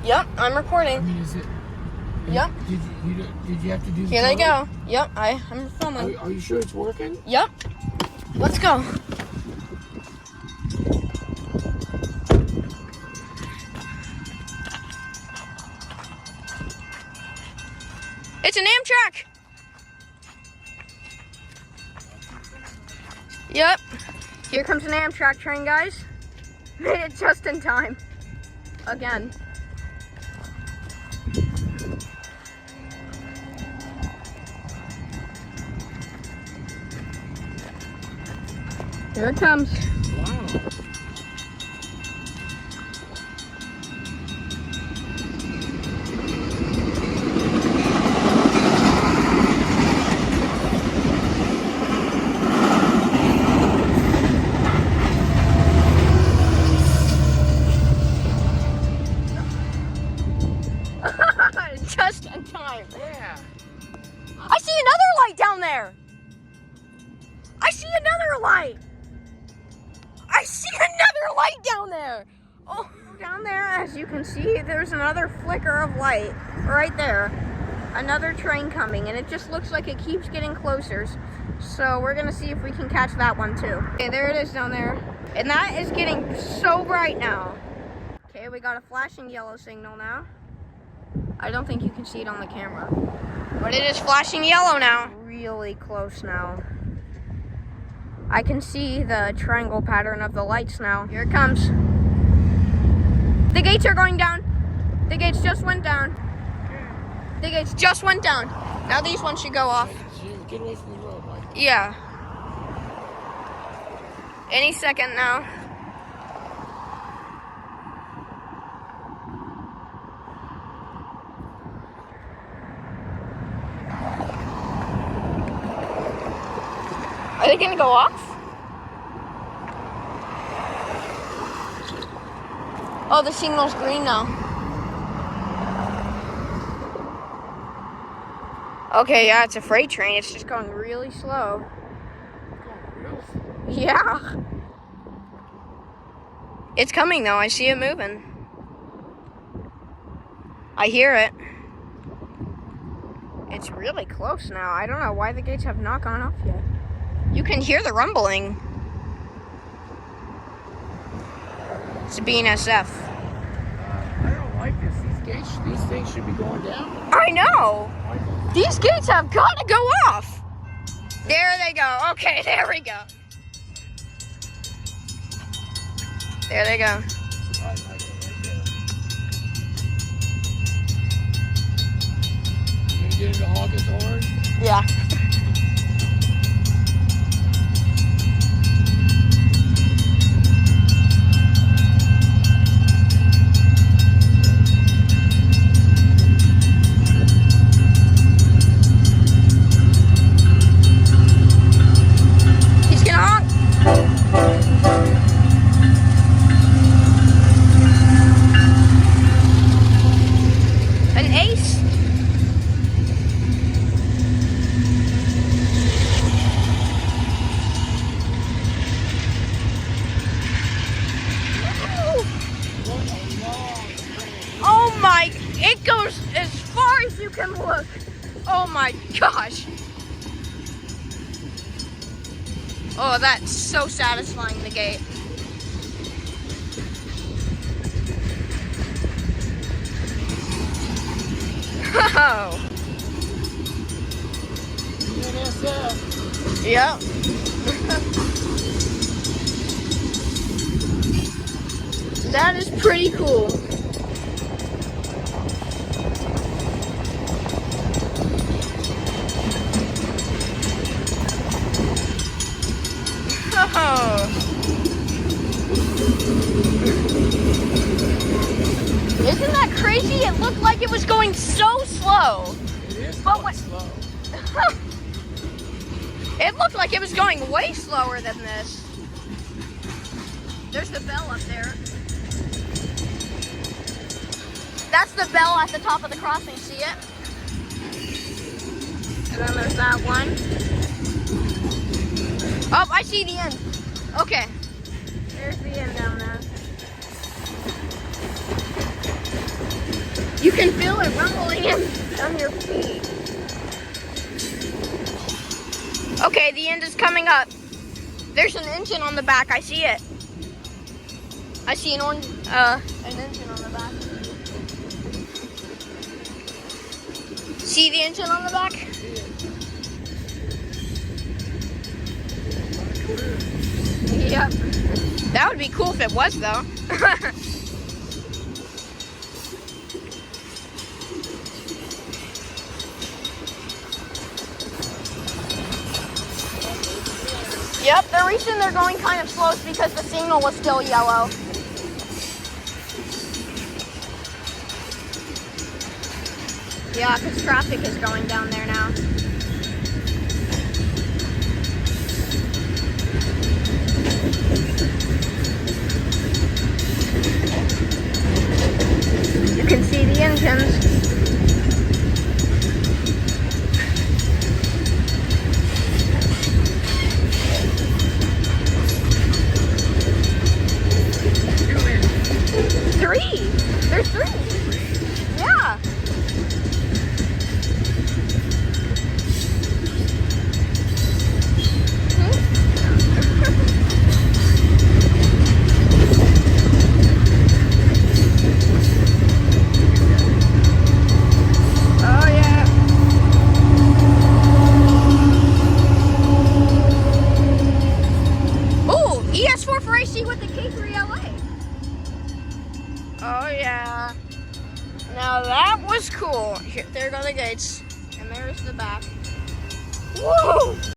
Yep, I'm recording. I mean, is it? Yep. Did you have to do the Here they color? go. Yep, I'm filming. Are you sure it's working? Yep. Let's go. It's an Amtrak. Yep. Here comes an Amtrak train, guys. Made it just in time. Again. Here it comes. Wow. Just in time. Yeah. I see another light down there. I see another light. I see another light down there. Oh, down there, as you can see, there's another flicker of light right there. Another train coming, and it just looks like it keeps getting closer. So we're gonna see if we can catch that one too. Okay, there it is down there. And that is getting so bright now. Okay, we got a flashing yellow signal now. I don't think you can see it on the camera, but it is flashing yellow now. Really close now. I can see the triangle pattern of the lights now. Here it comes. The gates are going down. The gates just went down. The gates just went down. Now these ones should go off. Get away from the road, Mike. Yeah. Any second now. Are they gonna go off? Oh, the signal's green now. Okay, yeah, it's a freight train. It's just going really slow. Yeah. It's coming though. I see it moving. I hear it. It's really close now. I don't know why the gates have not gone off yet. You can hear the rumbling. It's a BNSF. I don't like this. These things should be going down. I know. These gates have got to go off. There they go. Okay, there we go. There they go. You gonna get him to honk his horn? Yeah. It goes as far as you can look. Oh my gosh. Oh, that's so satisfying, the gate. Oh. Yep. That is pretty cool. Oh. Isn't that crazy? It looked like it was going so slow. It is but slow. It looked like it was going way slower than this. There's the bell up there. That's the bell at the top of the crossing, see it? And then there's that one. Oh, I see the end. Okay. There's the end down there. You can feel it rumbling on your feet. Okay, the end is coming up. There's an engine on the back. I see it. I see an engine on the back. See the engine on the back? Yep. That would be cool if it was, though. Yep, the reason they're going kind of slow is because the signal was still yellow. Yeah, because traffic is going down there now. You can see the engines. Three. There's three. Yeah. Oh yeah. Oh, ES4 for AC with the K3LA. Oh yeah. Now that was cool. Here, there go the gates. And there's the back. Whoa!